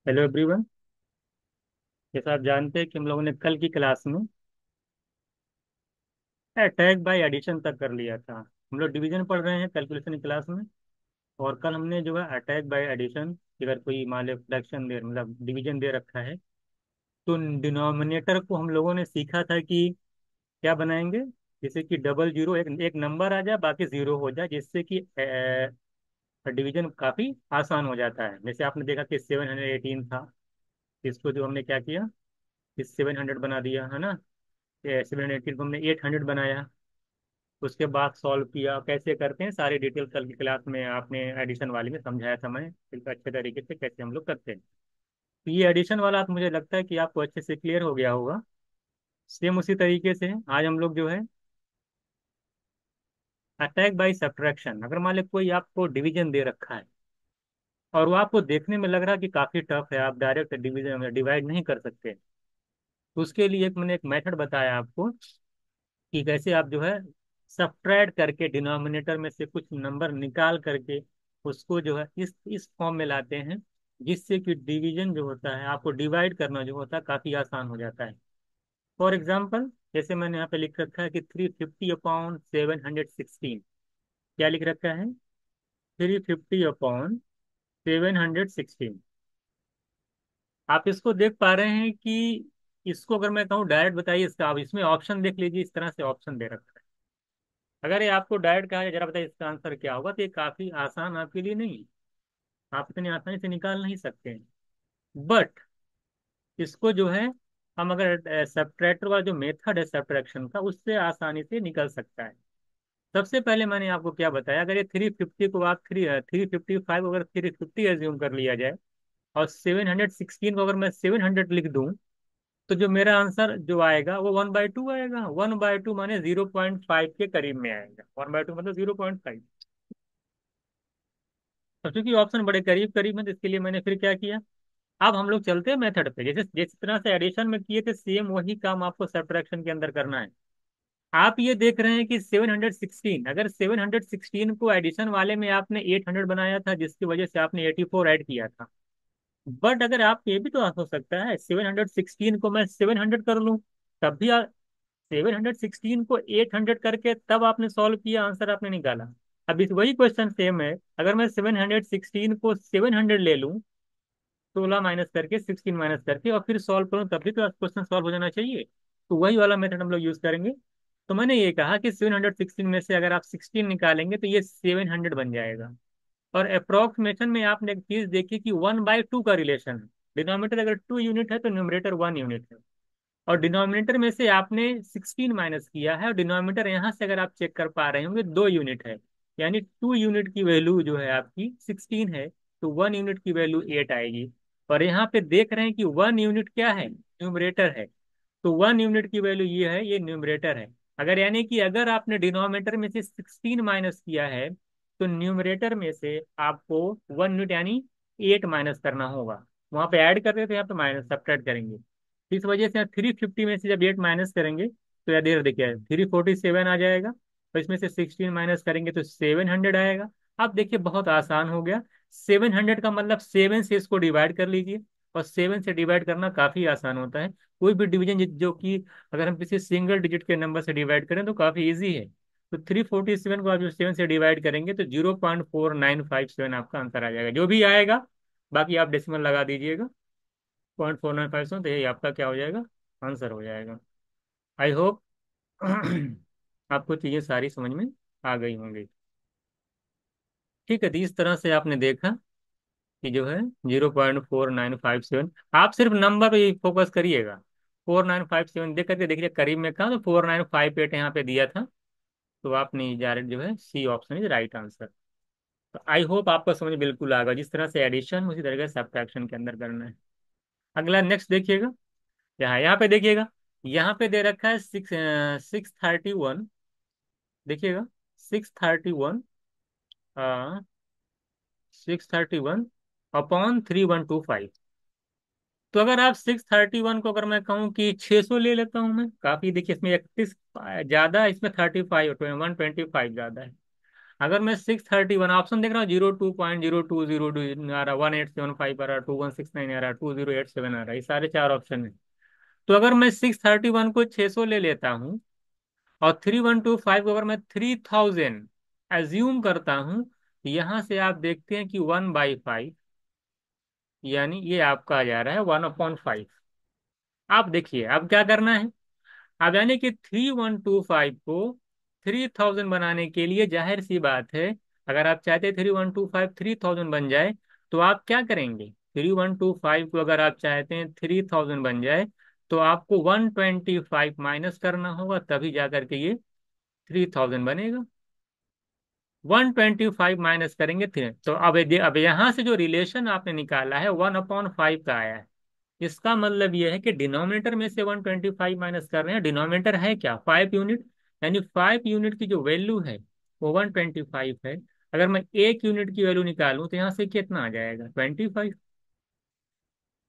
Hello everyone. जैसा आप जानते हैं कि हम लोगों ने कल की क्लास में अटैक बाय एडिशन तक कर लिया था। हम लोग डिवीजन पढ़ रहे हैं कैलकुलेशन क्लास में। और कल हमने जो है अटैक बाय एडिशन, अगर कोई मान लो फ्रैक्शन दे मतलब डिवीजन दे रखा है, तो डिनोमिनेटर को हम लोगों ने सीखा था कि क्या बनाएंगे। जैसे कि डबल जीरो, एक एक नंबर आ जाए बाकी जीरो हो जाए, जिससे कि डिवीजन काफी आसान हो जाता है। जैसे आपने देखा कि 718 था, इसको जो हमने क्या किया, इस 700 बना दिया है ना। 718 को हमने 800 बनाया। उसके बाद सॉल्व किया, कैसे करते हैं सारी डिटेल कल की क्लास में आपने एडिशन वाली में समझाया था। मैं बिल्कुल अच्छे तरीके से कैसे हम लोग करते हैं। तो ये एडिशन वाला आप, मुझे लगता है कि आपको अच्छे से क्लियर हो गया होगा। सेम उसी तरीके से आज हम लोग जो है अटैक बाय सब्ट्रैक्शन, अगर मान लो कोई आपको डिवीजन दे रखा है और वो आपको देखने में लग रहा है कि काफी टफ है, आप डायरेक्ट डिवीजन डिवाइड नहीं कर सकते, तो उसके लिए मैंने एक मेथड बताया आपको कि कैसे आप जो है सब्ट्रैक्ट करके डिनोमिनेटर में से कुछ नंबर निकाल करके उसको जो है इस फॉर्म में लाते हैं, जिससे कि डिवीजन जो होता है, आपको डिवाइड करना जो होता है, काफी आसान हो जाता है। फॉर एग्जाम्पल, जैसे मैंने यहाँ पे लिख रखा है कि 350/716। क्या लिख रखा है? 350/716। आप इसको देख पा रहे हैं कि इसको अगर मैं कहूँ डायरेक्ट बताइए इसका, आप इसमें ऑप्शन देख लीजिए, इस तरह से ऑप्शन दे रखा है। अगर ये आपको डायरेक्ट कहा जाए जरा बताइए इसका आंसर क्या होगा, तो ये काफी आसान आपके लिए नहीं, आप इतनी आसानी से निकाल नहीं सकते हैं। बट इसको जो है हम अगर सब्ट्रैक्टर वाला जो मेथड है सब्ट्रैक्शन का, उससे आसानी से निकल सकता है। सबसे पहले मैंने आपको क्या बताया, अगर ये 350 को आप 355, अगर 350 एज्यूम कर लिया जाए और 716 को अगर मैं 700 लिख दूं, तो जो मेरा आंसर जो आएगा वो 1/2 आएगा। 1/2 माने 0.5 के करीब में आएगा। 1/2 मतलब 0.5। तो चूंकि ऑप्शन बड़े करीब करीब है, तो इसके लिए मैंने फिर क्या किया, अब हम लोग चलते हैं मेथड पे। जैसे जिस तरह से एडिशन में किए थे, सेम वही काम आपको सब्ट्रैक्शन के अंदर करना है। आप ये देख रहे हैं कि 716, अगर 716 को एडिशन वाले में आपने 800 बनाया था, जिसकी वजह से आपने 84 ऐड किया था। बट अगर आप, ये भी तो हो सकता है 716 को मैं 700 कर लूं, तब भी 716 को 800 करके तब आपने सॉल्व किया, आंसर आपने निकाला। अब इस वही क्वेश्चन सेम है, अगर मैं 716 को 700 ले लूं, 16 माइनस करके, 16 माइनस करके, और फिर सॉल्व करूं, तब भी तो क्वेश्चन सॉल्व हो जाना चाहिए। तो वही वाला मेथड हम लोग यूज करेंगे। तो मैंने ये कहा कि 716 में से अगर आप 16 निकालेंगे तो ये 700 बन जाएगा। और अप्रोक्सीमेशन में आपने एक चीज देखी कि 1/2 का रिलेशन है। डिनोमिनेटर अगर 2 यूनिट है तो न्यूमरेटर 1 यूनिट है। और डिनोमिनेटर में से आपने 16 माइनस किया है, और डिनोमिनेटर यहाँ से अगर आप चेक कर पा रहे होंगे 2 यूनिट है, यानी 2 यूनिट की वैल्यू जो है आपकी 16 है, तो 1 यूनिट की वैल्यू 8 आएगी। और यहाँ पे देख रहे हैं कि 1 यूनिट क्या है, न्यूमरेटर है। तो 1 यूनिट की वैल्यू ये है, ये न्यूमरेटर है। अगर यानी कि अगर आपने डिनोमिनेटर में से 16 माइनस किया है, तो न्यूमरेटर में से आपको 1 यूनिट यानी 8 माइनस करना होगा। वहां पे ऐड कर रहे थे, यहाँ पे माइनस सब्ट्रैक्ट करेंगे। इस वजह से 350 में से जब 8 माइनस करेंगे, तो यार देर देखिए 347 आ जाएगा, और इसमें से 16 माइनस करेंगे तो 700 आएगा। अब देखिए बहुत आसान हो गया। 700 का मतलब 7 से इसको डिवाइड कर लीजिए, और 7 से डिवाइड करना काफी आसान होता है। कोई भी डिवीजन जो कि अगर हम किसी सिंगल डिजिट के नंबर से डिवाइड करें तो काफी इजी है। तो 347 को आप जो 7 से डिवाइड करेंगे तो 0.4957 आपका आंसर आ जाएगा, जो भी आएगा। बाकी आप डेसिमल लगा दीजिएगा। 0.4957, तो यही आपका क्या हो जाएगा, आंसर हो जाएगा। आई होप आपको चीजें सारी समझ में आ गई होंगी। ठीक है, तो इस तरह से आपने देखा कि जो है 0.4957, आप सिर्फ नंबर पे फोकस करिएगा। 4957 देख करके देखिए करीब में कहा, तो 4958 यहाँ पे दिया था। तो आपने डायरेक्ट जो है C option is right answer. तो आई होप आपको समझ बिल्कुल आ गया, जिस तरह से एडिशन उसी तरह से सब्ट्रैक्शन के अंदर करना है। अगला नेक्स्ट देखिएगा, यहाँ पे देखिएगा, यहाँ पे दे रखा है 631। देखिएगा, 631, 631/3125। तो अगर आप 631 को अगर मैं कहूँ कि 600 ले लेता हूँ मैं, काफी देखिए इसमें 31 ज्यादा है, इसमें 35 125 ज्यादा है। अगर मैं 631 ऑप्शन देख रहा हूँ, 02.0202 आ रहा, 1875 आ रहा, 2169 आ रहा, 2087 आ रहा, ये सारे चार ऑप्शन है। तो अगर मैं 631 को 600 ले लेता हूँ, और 3125 को अगर मैं 3000 एज्यूम करता हूँ, यहां से आप देखते हैं कि 1/5, यानी ये आपका आ जा रहा है 1/5। आप देखिए अब क्या करना है। अब यानी कि 3125 को 3000 बनाने के लिए जाहिर सी बात है, अगर आप चाहते 3125 3000 बन जाए, तो आप क्या करेंगे, 3125 को अगर आप चाहते हैं 3000 बन जाए, तो आपको 125 माइनस करना होगा, तभी जाकर के ये 3000 बनेगा। 125 माइनस करेंगे थ्री, तो अब यहां से जो रिलेशन आपने निकाला है 1/5 का आया है। इसका मतलब यह है कि डिनोमिनेटर में से 125 माइनस कर रहे हैं, डिनोमिनेटर है क्या, 5 यूनिट, यानी 5 यूनिट की जो वैल्यू है वो 125 है। अगर मैं 1 यूनिट की वैल्यू निकालूं तो यहाँ से कितना आ जाएगा, 25।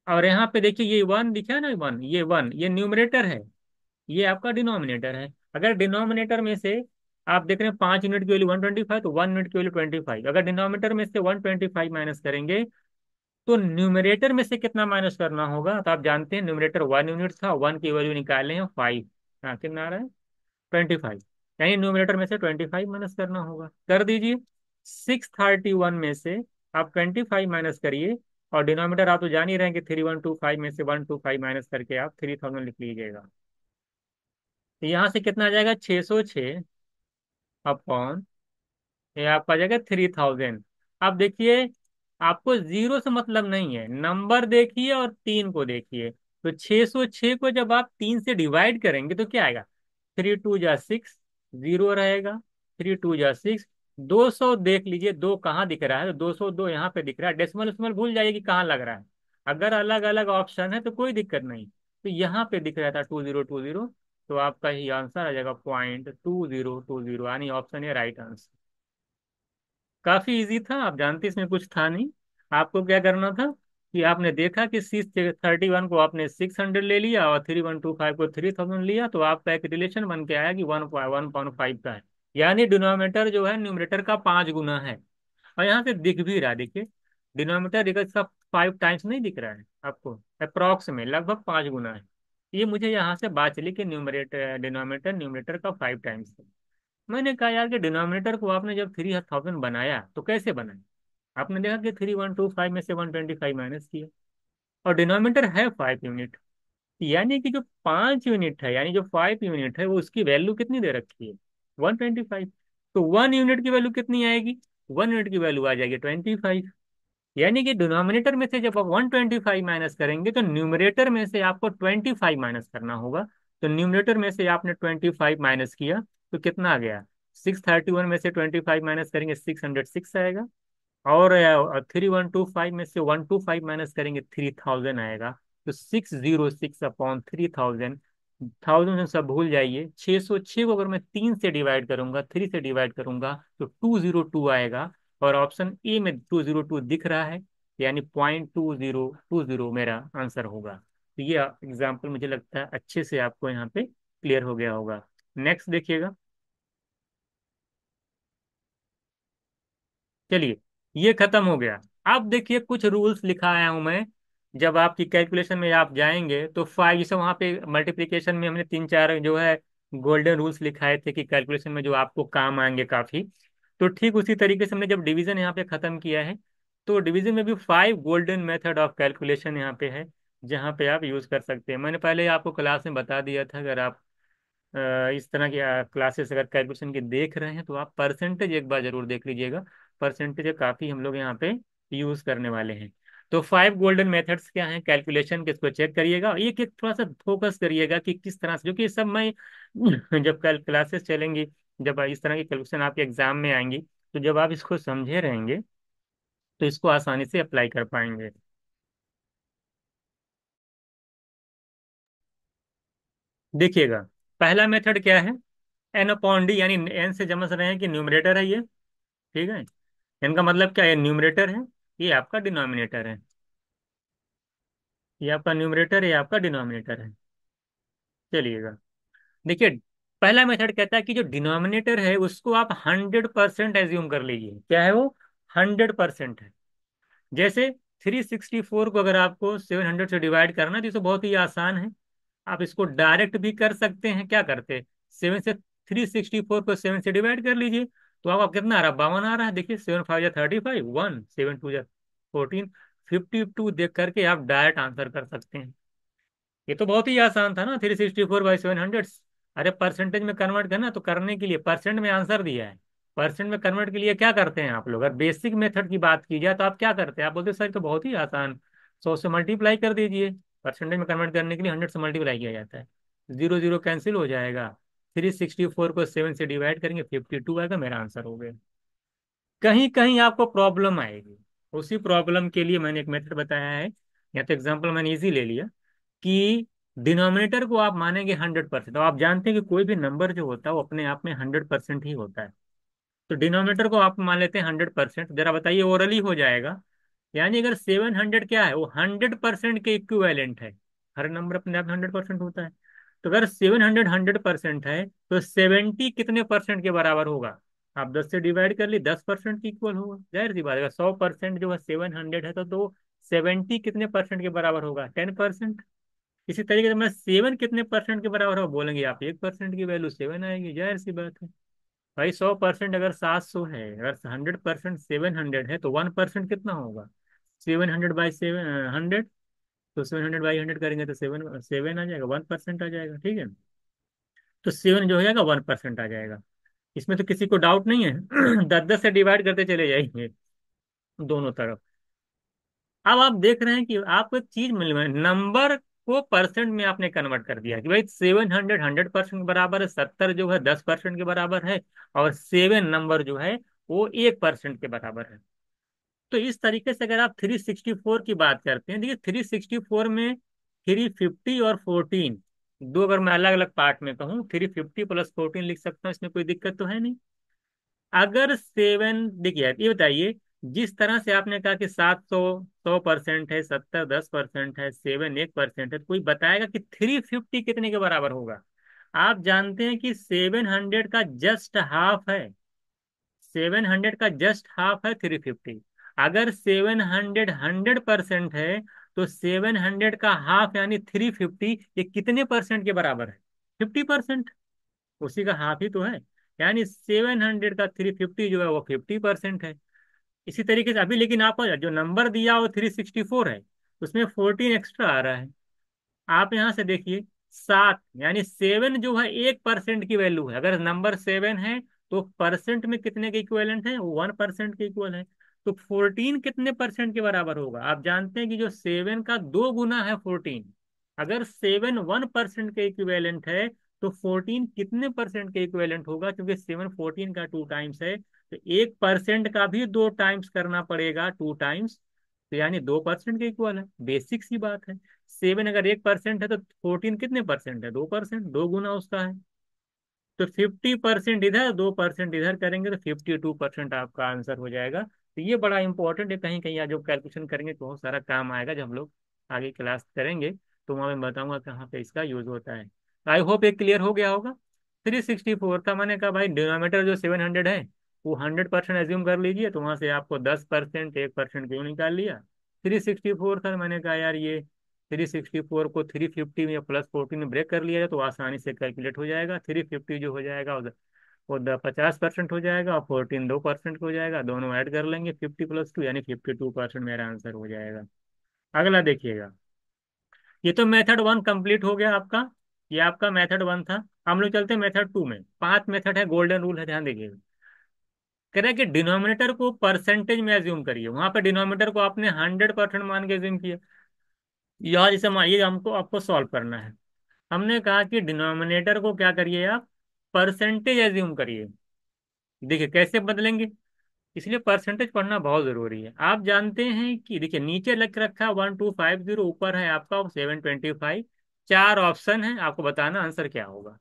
और यहाँ पे देखिए ये वन दिखा है ना, वन, ये वन, ये न्यूमरेटर है, ये आपका डिनोमिनेटर है। अगर डिनोमिनेटर में से आप देख रहे हैं 5 यूनिट की वैल्यू 125, तो 1 यूनिट की वैल्यू 25। अगर डिनोमिनेटर में से 125 माइनस करेंगे, तो न्यूमरेटर में से कितना माइनस करना होगा, तो आप जानते हैं न्यूमरेटर 1 यूनिट था, वन की वैल्यू निकाले हैं 5, हाँ कितना आ रहा है, 25। यानी न्यूमरेटर में से 25 माइनस करना होगा, कर दीजिए। 631 में से आप 25 माइनस करिए, और डिनोमिनेटर आप तो जान ही रहे हैं कि 3125 में से 125 माइनस करके आप 3000 लिख लीजिएगा। तो यहाँ से कितना आ जाएगा, 606 अपॉन, ये आपका आ जाएगा 3000। अब देखिए, आपको जीरो से मतलब नहीं है, नंबर देखिए और तीन को देखिए। तो 606 को जब आप तीन से डिवाइड करेंगे तो क्या आएगा, 3 2 जा 6, जीरो रहेगा, 3 2 जा 6। 200 देख लीजिए, दो कहाँ दिख रहा है, तो 202 यहाँ पे दिख रहा है, डेसिमल उस्मल भूल जाइए कि कहाँ लग रहा है। अगर अलग अलग ऑप्शन है तो कोई दिक्कत नहीं, तो यहाँ पे दिख रहा था 2020, तो आपका ही आंसर आ जाएगा 0.2020, यानी ऑप्शन है राइट आंसर। काफी इजी था, आप जानते इसमें कुछ था नहीं। आपको क्या करना था कि आपने देखा कि 631 को आपने 600 ले लिया, और 3125 को 3000 लिया, तो आपका एक रिलेशन बन के आया कि 1/5 का है। यानी डिनोमिनेटर जो है न्यूमरेटर का 5 गुना है। और यहाँ से दिख भी रहा है, देखिए डिनोमिनेटर इसका 5 टाइम्स नहीं दिख रहा है आपको, अप्रॉक्स में लगभग 5 गुना है। ये मुझे यहाँ से बात चली कि न्यूमरेटर डिनोमिनेटर न्यूमरेटर का 5 टाइम्स है। मैंने कहा यार कि डिनोमिनेटर को आपने जब 3000 बनाया तो कैसे बनाया, आपने देखा कि 3125 में से 125 माइनस किया, और डिनोमिनेटर है 5 यूनिट, यानी कि जो 5 यूनिट है, यानी जो 5 यूनिट है, वो उसकी वैल्यू कितनी दे रखी है, 125। तो 1 यूनिट की वैल्यू कितनी आएगी, 1 यूनिट की वैल्यू आ जाएगी 25। यानी कि डिनोमिनेटर में से जब आप 125 माइनस करेंगे, तो न्यूमरेटर में से आपको 25 माइनस करना होगा। तो न्यूमरेटर में से आपने 25 माइनस किया, तो कितना आ गया, 631 में से 25 माइनस करेंगे 606 आएगा। और 3125 में से 125 माइनस करेंगे 3000 आएगा। तो 606/3000, थाउजेंड सब भूल जाइए, 606 को अगर मैं 3 से डिवाइड करूंगा, 3 से डिवाइड करूंगा, तो 202 आएगा। और ऑप्शन ए में 202 दिख रहा है, यानी 0.2020 मेरा आंसर होगा। तो ये एग्जाम्पल मुझे लगता है अच्छे से आपको यहाँ पे क्लियर हो गया होगा। नेक्स्ट देखिएगा। चलिए, ये खत्म हो गया। अब देखिए कुछ रूल्स लिखा आया हूं मैं। जब आपकी कैलकुलेशन में आप जाएंगे तो फाइव, जैसे वहां पे मल्टीप्लिकेशन में हमने तीन चार जो है गोल्डन रूल्स लिखाए थे कि कैलकुलेशन में जो आपको काम आएंगे काफी। तो ठीक उसी तरीके से हमने जब डिवीजन यहाँ पे खत्म किया है, तो डिवीजन में भी 5 गोल्डन मेथड ऑफ कैलकुलेशन यहाँ पे है, जहाँ पे आप यूज कर सकते हैं। मैंने पहले आपको क्लास में बता दिया था, अगर आप इस तरह की क्लासेस अगर कैलकुलेशन की देख रहे हैं, तो आप परसेंटेज एक बार जरूर देख लीजिएगा। परसेंटेज काफी हम लोग यहाँ पे यूज करने वाले हैं। तो 5 गोल्डन मेथड्स क्या हैं कैलकुलेशन के, इसको चेक करिएगा, एक एक थोड़ा सा फोकस करिएगा कि किस तरह से, जो कि ये सब मैं जब कल क्लासेस चलेंगी, जब इस तरह की कैलकुलेशन आपके एग्जाम में आएंगी, तो जब आप इसको समझे रहेंगे, तो इसको आसानी से अप्लाई कर पाएंगे। देखिएगा, पहला मेथड क्या है, एन अपॉन डी, यानी एन से समझ रहे हैं कि न्यूमरेटर है ये, ठीक है। इनका मतलब क्या है, न्यूमरेटर है, ये आपका डिनोमिनेटर है, ये आपका न्यूमरेटर है, ये आपका डिनोमिनेटर है। चलिएगा, देखिए पहला मेथड कहता है कि जो डिनोमिनेटर है उसको आप 100% एज्यूम कर लीजिए। क्या है वो? 100% है। जैसे 364 को अगर आपको 700 से डिवाइड करना है तो ये तो बहुत ही आसान है। आप इसको डायरेक्ट भी कर सकते हैं। क्या करते? 7 से 364 को 7 से डिवाइड कर लीजिए। तो आपका कितना आ रहा है? 52 आ रहा है। देखिए 7 5 जा 35, 1 7 2 जा 14, 52 देख करके आप डायरेक्ट आंसर कर सकते हैं। ये तो बहुत ही आसान था ना, 364/700। अरे परसेंटेज में कन्वर्ट करना, तो करने के लिए परसेंट में आंसर दिया है। परसेंट में कन्वर्ट के लिए क्या करते हैं आप लोग? अगर बेसिक मेथड की बात की जाए तो आप क्या करते हैं? आप बोलते हैं सर तो बहुत ही आसान, 100 से मल्टीप्लाई कर दीजिए। परसेंटेज में कन्वर्ट करने के लिए 100 से मल्टीप्लाई किया जाता है। जीरो जीरो कैंसिल हो जाएगा। 364 को 7 से डिवाइड करेंगे, 52 आएगा, मेरा आंसर हो गया। कहीं कहीं आपको प्रॉब्लम आएगी। उसी प्रॉब्लम के लिए मैंने एक मेथड बताया है। या तो एग्जाम्पल मैंने इजी ले लिया कि डिनोमिनेटर को आप मानेंगे 100%। तो आप जानते हैं कि कोई भी नंबर जो होता है वो अपने आप में 100% ही होता है। तो डिनोमिनेटर को आप मान लेते हैं 100%। जरा बताइए, ओरली हो जाएगा। यानी अगर 700 क्या है, वो 100% के इक्विवेलेंट है। हर नंबर अपने आप में 100% होता है। तो अगर 700 100% है, तो 70 कितने परसेंट के बराबर होगा? आप 10 से डिवाइड कर ली, 10% के इक्वल होगा। जाहिर सी बात है, 100% जो है 700 है, तो 70 कितने परसेंट के बराबर होगा? 10%। इसी तरीके से मैं 7 कितने परसेंट के बराबर हो बोलेंगे आप, 1% की वैल्यू 7 आएगी। जाहिर सी बात है भाई। 100% अगर 700 है, अगर 100% 700 है, तो 1% कितना होगा? 700/700। तो 700/100 करेंगे तो सेवन सेवन आ जाएगा, 1% आ जाएगा। ठीक है। तो 7 जो हो जाएगा 1% आ जाएगा। इसमें तो किसी को डाउट नहीं है। 10 10 से डिवाइड करते चले जाएंगे दोनों तरफ। अब आप देख रहे हैं कि आपको एक चीज मिल रही है, नंबर को परसेंट में आपने कन्वर्ट कर दिया कि भाई 700 100% के बराबर है, 70 जो है 10% के बराबर है, और 7 नंबर जो है वो 1% के बराबर है। तो इस तरीके से अगर आप 364 की बात करते हैं, देखिए 364 में 350 और 14, दो अगर मैं अलग अलग पार्ट में कहूँ, 350 + 14 लिख सकता हूँ, इसमें कोई दिक्कत तो है नहीं। अगर 7, देखिए ये बताइए, जिस तरह से आपने कहा कि 700 100% है, 70 10% है, 7 1% है, तो कोई बताएगा कि 350 कितने के बराबर होगा? आप जानते हैं कि 700 का जस्ट हाफ है। 700 का जस्ट हाफ है 350। अगर 700 100% है, तो 700 का हाफ यानी 350, ये कितने परसेंट के बराबर है? 50%। उसी का हाफ ही तो है। यानी 700 का 350 जो है वो 50% है। इसी तरीके से अभी लेकिन आपको जो नंबर दिया वो 364 है, उसमें 14 एक्स्ट्रा आ रहा है। आप यहाँ से देखिए, 7 यानी 7 जो है 1% की वैल्यू है। अगर नंबर 7 है, तो परसेंट में कितने के इक्विवेलेंट है? 1% के इक्वल है। तो 14 कितने परसेंट के बराबर होगा? आप जानते हैं कि जो 7 का 2 गुना है 14। अगर 7 1% के इक्विवेलेंट है, तो 14 कितने परसेंट के इक्विवेलेंट होगा? क्योंकि 7 14 का 2 टाइम्स है, तो 1% का भी 2 टाइम्स करना पड़ेगा, 2 टाइम्स। तो यानी 2% के इक्वल है। बेसिक सी बात है। 7 अगर 1% है, तो 14 कितने परसेंट है? 2%, 2 गुना उसका है। तो 50% इधर, 2% इधर करेंगे तो 52% आपका आंसर हो जाएगा। तो ये बड़ा इंपॉर्टेंट है। कहीं कहीं आज जो कैलकुलेशन करेंगे तो बहुत सारा काम आएगा, जब हम लोग आगे क्लास करेंगे तो वहाँ मैं बताऊंगा कहाँ पे इसका यूज होता है। आई होप ये क्लियर हो गया होगा। 364 था, मैंने कहा भाई डिनोमिनेटर जो 700 है, वो 100% एज्यूम कर लीजिए, तो वहां से आपको 10% 1% क्यों निकाल लिया। 364 था, मैंने कहा यार ये 364 को 350 में +14 में ब्रेक कर लिया जाए तो आसानी से कैलकुलेट हो जाएगा। 350 जो हो जाएगा वो 50% हो जाएगा, और 14 2% हो जाएगा। दोनों ऐड कर लेंगे, 50 + 2 यानी 52% मेरा आंसर हो जाएगा। अगला देखिएगा। ये तो मेथड 1 कंप्लीट हो गया आपका। ये आपका मेथड 1 था। हम लोग चलते हैं मेथड 2 में। 5 मेथड है, गोल्डन रूल है, ध्यान दीजिएगा। कह रहा है कि डिनोमिनेटर को परसेंटेज में एज्यूम करिए। वहां पे डिनोमिनेटर को आपने 100% मान के एज्यूम किया। यहाँ जैसे मानिए हमको आपको सॉल्व करना है। हमने कहा कि डिनोमिनेटर को क्या करिए आप? परसेंटेज एज्यूम करिए। देखिए कैसे बदलेंगे। इसलिए परसेंटेज पढ़ना बहुत जरूरी है। आप जानते हैं कि देखिए नीचे लिख रखा है 1250, ऊपर है आपका 725। चार ऑप्शन है, आपको बताना आंसर क्या होगा।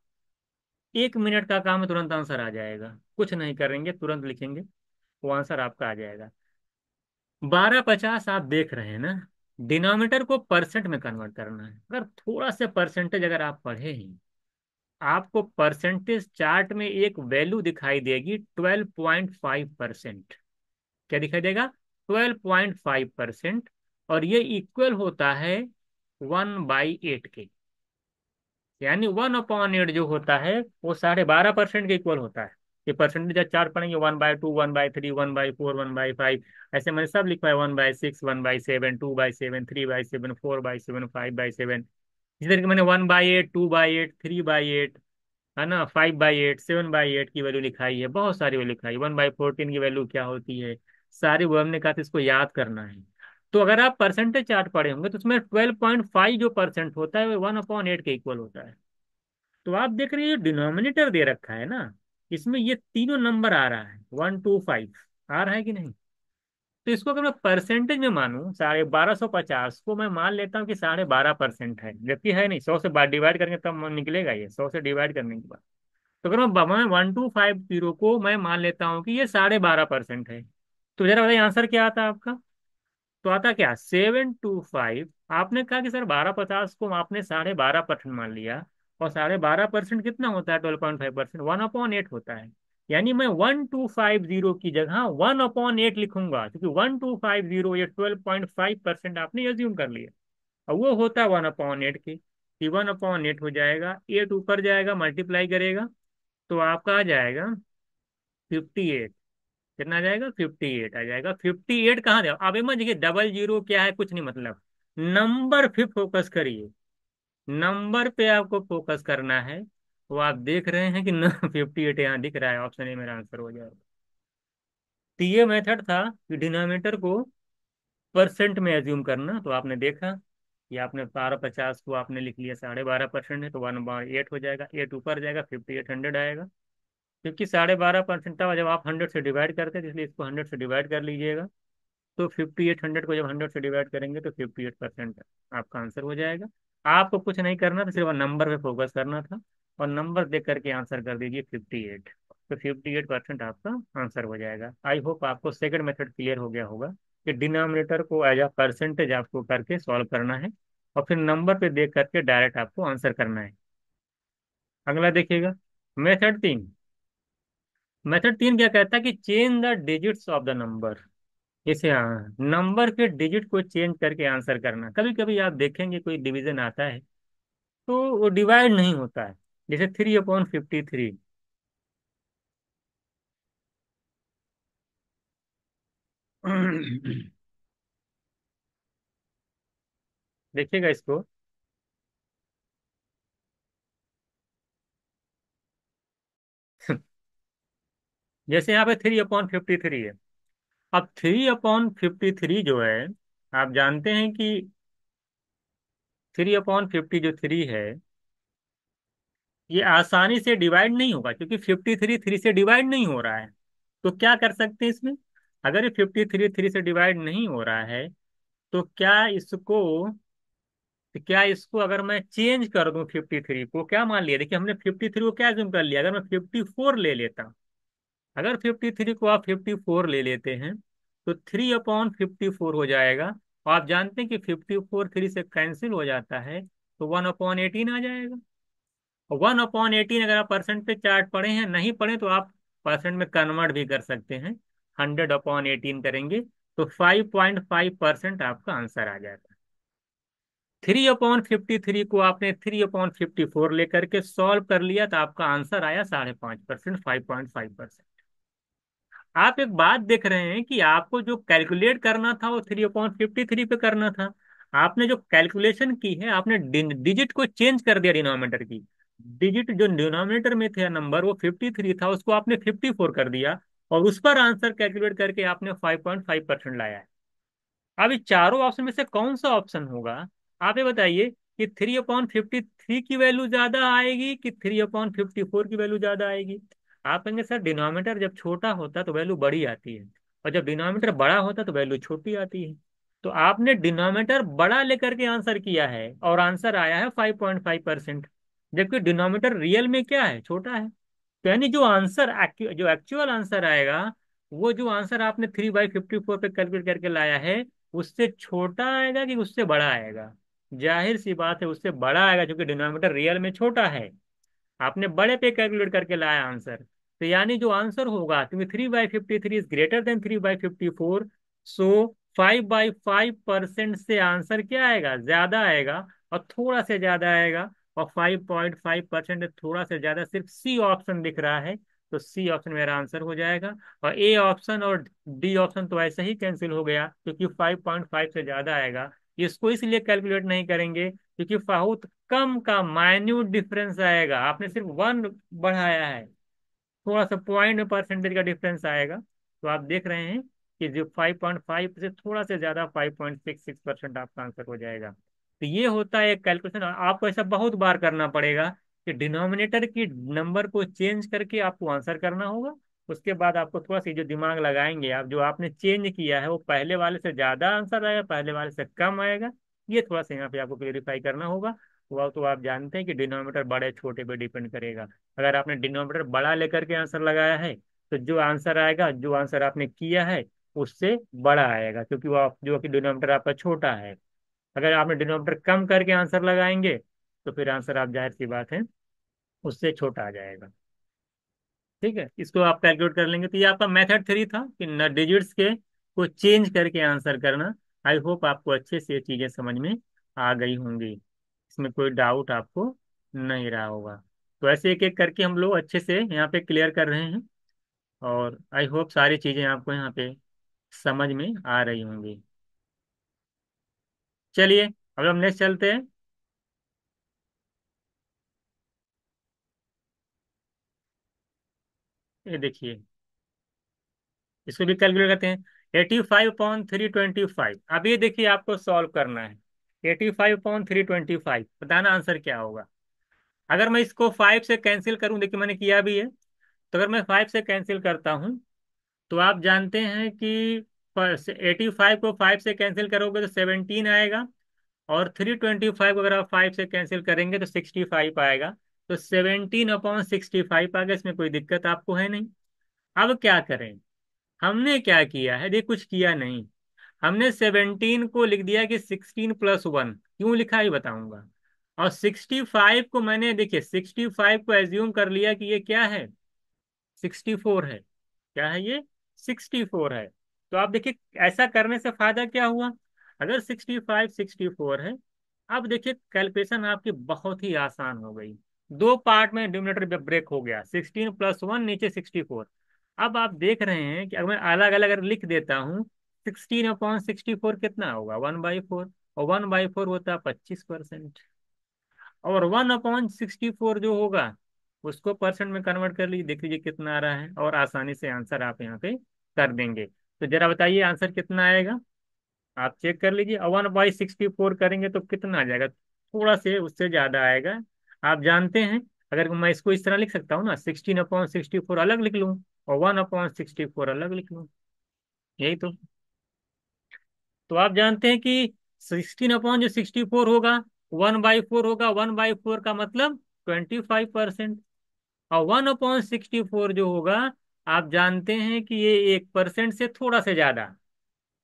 1 मिनट का काम है, तुरंत आंसर आ जाएगा। कुछ नहीं करेंगे, तुरंत लिखेंगे, वो आंसर आपका आ जाएगा। 1250 आप देख रहे हैं ना। डिनोमिनेटर को परसेंट में कन्वर्ट करना है। अगर थोड़ा सा परसेंटेज अगर आप पढ़े हैं आपको परसेंटेज चार्ट में एक वैल्यू दिखाई देगी 12.5%। क्या दिखाई देगा? 12.5%। और ये इक्वल होता है 1/8 के। यानी 1/8 जो होता है वो 12.5% के इक्वल होता है। ये परसेंटेज चार्ट पढ़ेंगे, 1/2, 1/3, 1/4, 1/5, ऐसे मैंने सब लिखा है, 1/6, 1/7, 2/7, 3/7, 4/7, 5/7। इसी तरीके मैंने 1/8, 2/8, 3/8, है ना, 5/8, 7/8 की वैल्यू लिखाई है, बहुत सारी वैल्यू लिखाई है। 1/14 की वैल्यू क्या होती है, सारी वो हमने कहा था इसको याद करना है। तो अगर आप परसेंटेज चार्ट पढ़े होंगे तो उसमें 12.5 जो परसेंट होता है वो 1/8 के इक्वल होता है। तो आप देख रहे हैं ये डिनोमिनेटर दे रखा है ना, इसमें ये तीनों नंबर आ रहा है, 125 आ रहा है कि नहीं। तो इसको अगर मैं परसेंटेज में मानूं, 1250 को मैं मान लेता हूँ कि 12.5% है, जबकि है नहीं, 100 से डिवाइड करेंगे तब निकलेगा, ये 100 से डिवाइड करने के बाद। तो अगर मैं 1250 को मैं मान लेता हूँ कि ये 12.5% है, तो जरा बताइए आंसर क्या आता है आपका? तो आता क्या, 725। आपने कहा कि सर 1250 को आपने 12.5% मान लिया, और 12.5% कितना होता है, 12.5%, 1/8 होता है। यानी मैं 1250 की जगह 1/8 लिखूंगा, क्योंकि 1250 ये 12.5% आपने एज्यूम कर लिया, और वो होता है 1/8 के। 1/8 हो जाएगा, 8 ऊपर जाएगा, मल्टीप्लाई करेगा तो आपका आ जाएगा 58। कितना आ जाएगा, 58 आ जाएगा। 58 कहाँ दे, अब मत देखिए डबल जीरो क्या है, कुछ नहीं मतलब, नंबर पे फोकस करिए। नंबर पे आपको फोकस करना है। वो आप देख रहे हैं कि न 58 यहाँ दिख रहा है, ऑप्शन ए मेरा आंसर हो जाएगा। तो ये मेथड था कि डिनोमिनेटर को परसेंट में एज्यूम करना। तो आपने देखा कि आपने 1250 को आपने लिख लिया 12.5% है, तो 1/8 हो जाएगा, 8 ऊपर जाएगा, 5800 आएगा। क्योंकि 12.5% था, जब आप 100 से डिवाइड करते हैं तो इसलिए इसको 100 से डिवाइड कर लीजिएगा। तो 5800 को जब 100 से डिवाइड करेंगे तो 58% आपका आंसर हो जाएगा। आपको कुछ नहीं करना था, सिर्फ नंबर पे फोकस करना था, और नंबर देख करके आंसर कर दीजिए 58। तो 58% आपका आंसर हो जाएगा। आई होप आपको सेकंड मेथड क्लियर हो गया होगा कि डिनोमिनेटर को एज अ परसेंटेज आपको करके सॉल्व करना है, और फिर नंबर पे देख करके डायरेक्ट आपको आंसर करना है। अगला देखिएगा, मेथड 3। मेथड 3 क्या कहता है कि change the digits of the number. जैसे हाँ, नंबर के डिजिट को चेंज करके आंसर करना। कभी कभी आप देखेंगे कोई डिवीजन आता है तो वो डिवाइड नहीं होता है, जैसे 3/53। देखिएगा इसको, जैसे यहाँ पे 3/53 है। अब 3/53 जो है, आप जानते हैं कि 3/50 जो 3 है, ये आसानी से डिवाइड नहीं होगा, क्योंकि 53 3 से डिवाइड नहीं हो रहा है। तो क्या कर सकते हैं इसमें, अगर ये 53 3 से डिवाइड नहीं हो रहा है, तो क्या इसको अगर मैं चेंज कर दूं, 53 को क्या मान लिया, देखिए हमने 53 को क्या जूम कर लिया, अगर मैं 54 ले लेता, अगर 53 को आप 54 ले लेते हैं तो 3/54 हो जाएगा। और आप जानते हैं कि 54 3 से कैंसिल हो जाता है, तो 1/18 आ जाएगा। और 1/18 अगर आप परसेंट पे चार्ट पढ़े हैं, नहीं पढ़े तो आप परसेंट में कन्वर्ट भी कर सकते हैं। 100/18 करेंगे तो 5.5% आपका आंसर आ जाएगा। 3/53 को आपने 3/54 लेकर के सॉल्व कर लिया तो आपका आंसर आया 5.5%, 5.5%। आप एक बात देख रहे हैं कि आपको जो कैलकुलेट करना था वो 3/53 पे करना था। आपने जो कैलकुलेशन की है, आपने डिजिट को चेंज कर दिया डिनोमिनेटर की। डिजिट जो डिनोमिनेटर में थे नंबर, वो 53 था, उसको आपने 54 कर दिया, और उस पर आंसर कैलकुलेट करके आपने 5.5% लाया है। अब इस चारों ऑप्शन में से कौन सा ऑप्शन होगा, आप ये बताइए कि 3/53 की वैल्यू ज्यादा आएगी कि 3/54 की वैल्यू ज्यादा आएगी। आप कहेंगे सर डिनोमिनेटर जब छोटा होता है तो वैल्यू बड़ी आती है, और जब डिनोमिनेटर बड़ा होता है तो वैल्यू छोटी आती है। तो आपने डिनोमिनेटर बड़ा लेकर के आंसर किया है, और आंसर आया है 5.5%, जबकि डिनोमिनेटर रियल में क्या है, छोटा है। तो यानी जो एक्चुअल आंसर आएगा, वो जो आंसर आपने 3/54 पे कैलकुलेट करके लाया है, उससे छोटा आएगा कि उससे बड़ा आएगा? जाहिर सी बात है उससे बड़ा आएगा, क्योंकि डिनोमिनेटर रियल में छोटा है। आपने बड़े पे कैलकुलेट करके लाया आंसर। तो यानी जो आंसर होगा, क्योंकि 3/53 इज ग्रेटर देन 3/54, सो 5/5% से आंसर क्या आएगा, ज्यादा आएगा, और थोड़ा से ज्यादा आएगा। और 5.5% थोड़ा से ज्यादा, सिर्फ सी ऑप्शन दिख रहा है, तो सी ऑप्शन मेरा आंसर हो जाएगा। और ए ऑप्शन और डी ऑप्शन तो ऐसे ही कैंसिल हो गया, क्योंकि 5.5 से ज्यादा आएगा। इसको इसलिए कैलकुलेट नहीं करेंगे क्योंकि बहुत कम का माइन्यूट डिफरेंस आएगा, आपने सिर्फ वन बढ़ाया है, थोड़ा सा पॉइंट में परसेंटेज का डिफरेंस आएगा। तो आप देख रहे हैं कि जो 5.5 से थोड़ा से ज्यादा 5.66% आपका आंसर हो जाएगा। तो ये होता है एक कैलकुलेशन, आपको ऐसा बहुत बार करना पड़ेगा कि डिनोमिनेटर की नंबर को चेंज करके आपको आंसर करना होगा। उसके बाद आपको थोड़ा सा जो दिमाग लगाएंगे आप, जो आपने चेंज किया है वो पहले वाले से ज्यादा आंसर आएगा, पहले वाले से कम आएगा, ये थोड़ा सा यहाँ पे आपको क्लेरिफाई करना होगा। वो तो आप जानते हैं कि डिनोमिनेटर बड़े छोटे पे डिपेंड करेगा। अगर आपने डिनोमिनेटर बड़ा लेकर के आंसर लगाया है, तो जो आंसर आएगा, जो आंसर आपने किया है उससे बड़ा आएगा, क्योंकि वो आप जो कि डिनोमिनेटर आपका छोटा है। अगर आपने डिनोमिनेटर कम करके आंसर लगाएंगे, तो फिर आंसर आप, जाहिर सी बात है, उससे छोटा आ जाएगा। ठीक है, इसको आप कैलकुलेट कर लेंगे। तो ये आपका मेथड 3 था कि न डिजिट्स के को चेंज करके आंसर करना। आई होप आपको अच्छे से ये चीजें समझ में आ गई होंगी, इसमें कोई डाउट आपको नहीं रहा होगा। तो ऐसे एक एक करके हम लोग अच्छे से यहाँ पे क्लियर कर रहे हैं, और आई होप सारी चीजें आपको यहाँ पे समझ में आ रही होंगी। चलिए अब हम नेक्स्ट चलते हैं। ये देखिए, इसको भी कैलकुलेट करते हैं। 85/325, अब ये देखिए आपको सॉल्व करना है। 85/325, बताना आंसर क्या होगा। अगर मैं इसको 5 से कैंसिल करूं, देखिए मैंने किया भी है। तो अगर मैं 5 से कैंसिल करता हूं, तो आप जानते हैं कि 85 को 5 से कैंसिल करोगे तो 17 आएगा। और 325 को अगर आप 5 से कैंसिल करेंगे तो 65 आएगा। तो 17/65 आ गया, इसमें कोई दिक्कत आपको है नहीं। अब क्या करें, हमने क्या किया है, देख कुछ किया नहीं। हमने 17 को लिख दिया कि 16+1, क्यों लिखा ही बताऊंगा। और 65 को मैंने, देखिए 65 को एज्यूम कर लिया कि ये क्या है, 64 है। क्या है ये, 64 है। तो आप देखिए, ऐसा करने से फायदा क्या हुआ, अगर 65 64 है। अब देखिए कैलकुलेशन आपकी बहुत ही आसान हो गई। दो पार्ट में डिनोमिनेटर ब्रेक हो गया, 16+1 नीचे 64। अब आप देख रहे हैं कि अगर मैं अलग अलग अगर लिख देता हूँ, 16/64 कितना होगा, 1/4। और 1/4 होता है 25%। और 1/64 जो होगा, उसको परसेंट में कन्वर्ट कर लीजिए, देख लीजिए कितना आ रहा है, और आसानी से आंसर आप यहाँ पे कर देंगे। तो जरा बताइए आंसर कितना आएगा, आप चेक कर लीजिए। 1/64 करेंगे तो कितना आ जाएगा, थोड़ा से उससे ज्यादा आएगा। आप जानते हैं, अगर मैं इसको इस तरह लिख सकता हूँ ना, 16/64 अलग लिख लूँ, और 1/64 अलग लिख लूँ, यही तो आप जानते हैं कि 16/64 होगा, 1/4 होगा, 1/4 का मतलब 25%। और 1/64 जो होगा, आप जानते हैं कि ये 1% से थोड़ा से ज्यादा।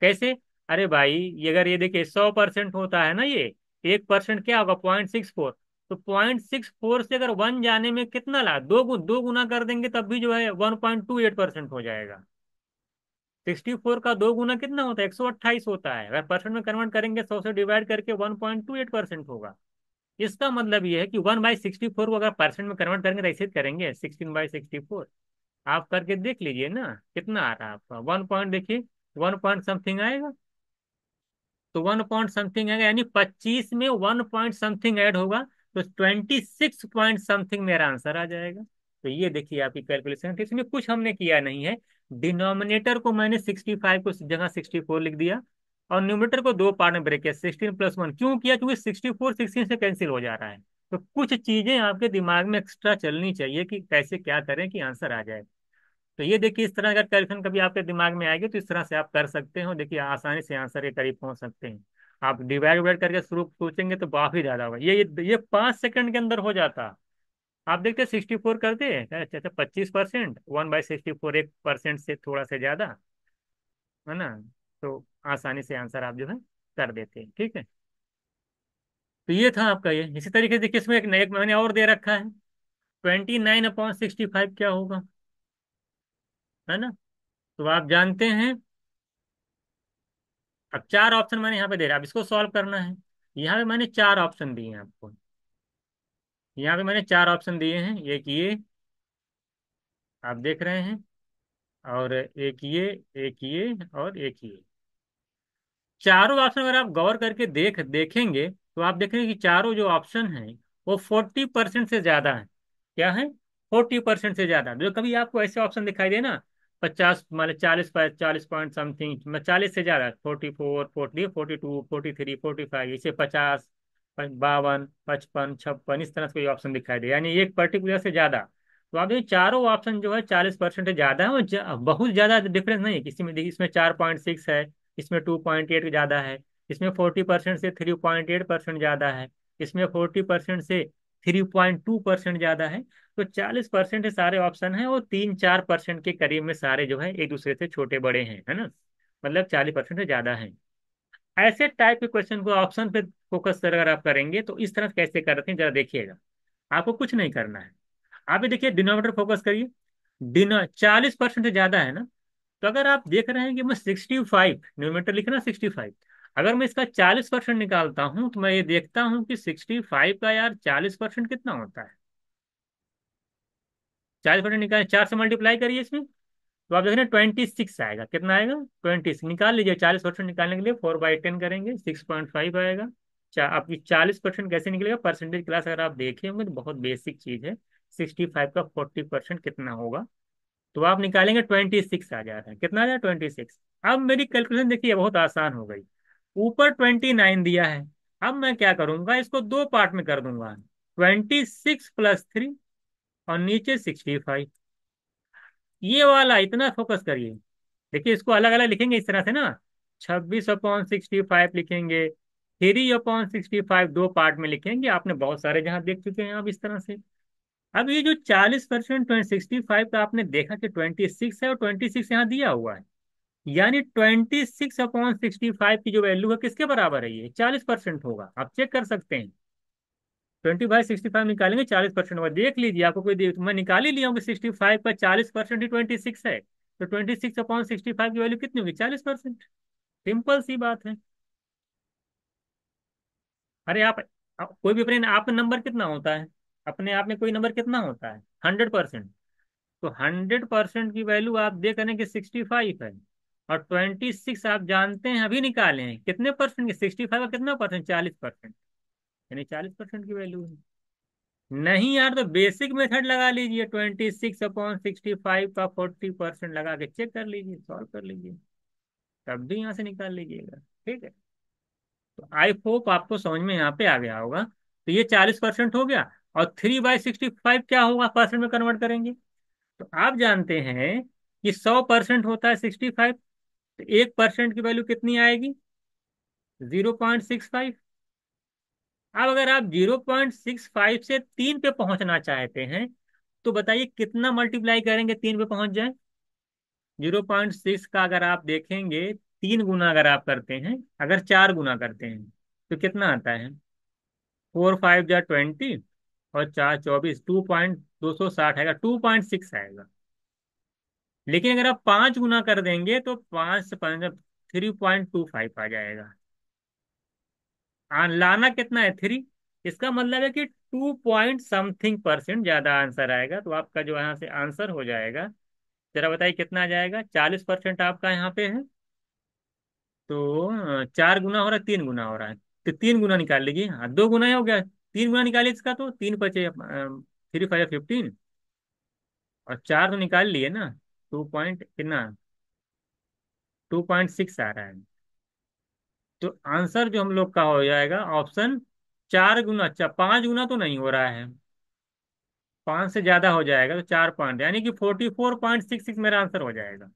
कैसे, अरे भाई, ये अगर ये देखिए 100% होता है ना, ये 1% क्या होगा, 0.64। तो 0.64 से अगर 1 जाने में कितना ला, दो गुना कर देंगे तब भी जो है 1.28% हो जाएगा। 64 का दो गुना कितना होता है, 128 होता है। अगर परसेंट में कन्वर्ट करेंगे, 100 से डिवाइड करके 1.28% होगा। इसका मतलब ये है कि 1/64 को अगर परसेंट में कन्वर्ट करेंगे तो ऐसे करेंगे, 16/64। आप करके देख लीजिए ना, कितना आ रहा है आपका, 1 पॉइंट, देखिए 1 पॉइंट समथिंग आएगा। तो 1 पॉइंट समथिंग आएगा, यानी 25 में 1 पॉइंट समथिंग ऐड होगा, तो 26 पॉइंट समथिंग मेरा आंसर आ जाएगा। तो ये देखिए आपकी कैलकुलेशन थी, इसमें कुछ हमने किया नहीं है। डिनोमिनेटर को मैंने 65 को जगह 64 लिख दिया, और न्यूमरेटर को दो पार्ट में ब्रेक किया, 16+1 क्यों किया, क्योंकि 64 16 से कैंसिल हो जा रहा है। तो कुछ चीजें आपके दिमाग में एक्स्ट्रा चलनी चाहिए कि कैसे क्या करें कि आंसर आ जाए। तो ये देखिए, इस तरह अगर कैलकुलेशन कभी आपके दिमाग में आएगी, तो इस तरह से आप कर सकते हो, देखिए आसानी से आंसर के करीब पहुंच सकते हैं। आप डिवाइड डिवाइड करके शुरू सोचेंगे तो काफी ज्यादा होगा, ये 5 सेकंड के अंदर हो जाता। आप देखते 64 करते हैं, अच्छा अच्छा, 25%, 1/64, 1% से थोड़ा से ज्यादा, है ना। तो आसानी से आंसर आप जो है कर देते हैं, ठीक है। तो ये था आपका, ये इसी तरीके से देखिए, इसमें एक मैंने और दे रखा है। 29/65 क्या होगा, है ना? तो आप जानते हैं, अब चार ऑप्शन मैंने यहाँ पे दे रहा, अब इसको सॉल्व करना है। यहाँ पे मैंने चार ऑप्शन दिए हैं आपको, यहाँ पे मैंने चार ऑप्शन दिए हैं, एक ये आप देख रहे हैं, और एक ये और एक ये। चारों ऑप्शन अगर आप गौर करके देखेंगे तो आप देखेंगे कि चारों जो ऑप्शन हैं वो 40% से ज्यादा है। क्या है? 40% से ज्यादा। जो कभी आपको ऐसे ऑप्शन दिखाई दे ना, 50 मतलब 40 40 समथिंग, मैं 40 से ज्यादा, 44 42 43 45, इसे 50 52 55 56, इस तरह से कोई ऑप्शन दिखाई दे, यानी एक पर्टिकुलर से ज्यादा। तो आप देखिए चारों ऑप्शन जो है 40% से ज्यादा है, और बहुत ज्यादा डिफरेंस नहीं है किसी में। देखिए इसमें 4.6 है, इसमें 2.8 ज्यादा है, इसमें 40% से 3.8% ज्यादा है, इसमें 40% से 3.2% ज्यादा है। तो 40% सारे ऑप्शन हैं, और 3-4% के करीब में सारे जो है एक दूसरे से छोटे बड़े हैं, है ना? मतलब 40% से ज्यादा है। ऐसे टाइप के क्वेश्चन को ऑप्शन पे फोकस कर अगर आप करेंगे तो इस तरह कैसे करते हैं जरा देखिएगा। आपको कुछ नहीं करना है, आप ये देखिए डिनोमिनेटर फोकस करिए। डिनो 40% से ज्यादा है ना, तो अगर आप देख रहे हैं कि मैं 65, न्यूमरेटर लिखना 65, अगर मैं इसका 40% निकालता हूं तो मैं ये देखता हूं कि 65 का यार 40% कितना होता है। 40% निकाल, 4 से मल्टीप्लाई करिए इसमें, तो आप देख रहे हैं 26 आएगा। कितना आएगा? 26 निकाल लीजिए। 40% निकालने के लिए 4/10 करेंगे, 6.5 आएगा। आपकी 40% कैसे निकलेगा? परसेंटेज क्लास अगर आप देखे होंगे तो बहुत बेसिक चीज है। 65 का 40% कितना होगा? तो आप निकालेंगे 26 आ जाता है। कितना आ जाए? 26। अब मेरी कैलकुलेशन देखिए बहुत आसान हो गई। ऊपर 29 दिया है, अब मैं क्या करूंगा, इसको दो पार्ट में कर दूंगा। 26 + 3, और नीचे 65। ये वाला इतना फोकस करिए। देखिए इसको अलग अलग लिखेंगे इस तरह से ना, 26/65 लिखेंगे, 3/65 दो पार्ट में लिखेंगे। आपने बहुत सारे जहां देख चुके हैं आप इस तरह से। अब ये जो 40% 65 का आपने देखा कि 26 है, और 26 यहाँ दिया हुआ है, यानी 26/65 की जो वैल्यू है किसके बराबर है? ये 40% होगा। आप चेक कर सकते हैं। 20/65 निकालेंगे, 40% होगा। देख लीजिए, आपको कोई मैं निकाल ही लिया हूँ कि 65 का 40% ही 26 है, तो 26/65 की वैल्यू कितनी होगी? 40%। सिंपल सी बात है। अरे कोई भी अपने आप में नंबर कितना होता है? अपने आप में कोई नंबर कितना होता है? 100%। तो 100% की वैल्यू आप देख रहे हैं कि 65 है, और 26 आप जानते हैं अभी निकाले हैं कितने परसेंट के? 65 का कितना परसेंट? 40%, यानी 40% की वैल्यू है। नहीं यार, तो बेसिक मेथड लगा लीजिए, 26/65 का 40% लगा के चेक कर लीजिए, सॉल्व कर लीजिए, तब भी यहाँ से निकाल लीजिएगा। ठीक है? तो आई होप आपको समझ में यहाँ पे आ गया होगा। तो ये 40% हो गया, और 3/65 क्या होगा परसेंट में कन्वर्ट करेंगे? तो आप जानते हैं कि 100% होता है 65, तो 1% की वैल्यू कितनी आएगी? 0.65। अब अगर आप 0.65 से 3 पे पहुंचना चाहते हैं, तो बताइए कितना मल्टीप्लाई करेंगे 3 पे पहुंच जाए? 0.6 का अगर आप देखेंगे, 3 गुना अगर आप करते हैं, अगर 4 गुना करते हैं, तो कितना आता है? 4×5 = 20, और 4×24, 2.260 आएगा, 2.6 आएगा। लेकिन अगर आप 5 गुना कर देंगे तो 5 से 5 3.25 आ जाएगा। लाना कितना है? 3। इसका मतलब है कि 2 पॉइंट समथिंग % ज्यादा आंसर आएगा। तो आपका जो यहाँ से आंसर हो जाएगा, जरा बताइए कितना आ जाएगा? 40% आपका यहाँ पे है, तो 4 गुना हो रहा है, 3 गुना हो रहा है, तो 3 गुना निकाल लीजिए। हाँ, 2 गुना ही हो गया, 3 गुना निकालिए इसका, तो 3×5 = 15, और 4 तो निकाल लिए ना। 2 पॉइंट कितना? 2.6 आ रहा है। तो आंसर जो हम लोग का हो जाएगा ऑप्शन 4 गुना। अच्छा, 5 गुना तो नहीं हो रहा है, 5 से ज्यादा हो जाएगा, तो 4 पॉइंट, यानी कि 44.66 मेरा आंसर हो जाएगा।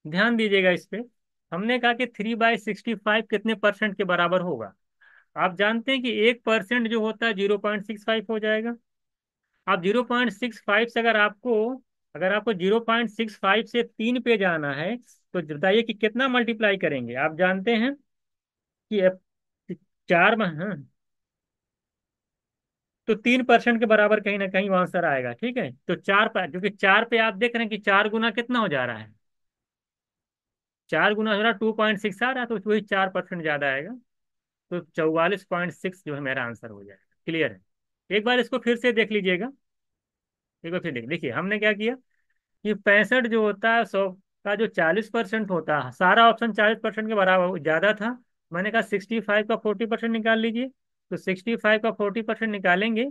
ध्यान दीजिएगा इस पे। हमने कहा कि 3/65 कितने परसेंट के बराबर होगा? आप जानते हैं कि 1% जो होता है 0.65 हो जाएगा। आप 0.65 से अगर आपको 0.65 से 3 पे जाना है, तो बताइए कि कितना मल्टीप्लाई करेंगे? आप जानते हैं कि 4 में, हाँ, तो 3% के बराबर कहीं ना कहीं आंसर आएगा। ठीक है, तो चार पर, क्योंकि चार पे आप देख रहे हैं कि चार गुना कितना हो जा रहा है, चार गुना हो रहा है 2.6 आ रहा है, तो वही 4% ज्यादा आएगा। तो 44.6 जो है मेरा आंसर हो जाएगा। क्लियर है? एक बार इसको फिर से देख लीजिएगा। एक बार फिर देखिए हमने क्या किया कि 65 जो होता है 100 का, जो 40% होता है, सारा ऑप्शन 40% के बराबर ज्यादा था। मैंने कहा 65 का 40% निकाल लीजिए। तो 65 का 40% निकालेंगे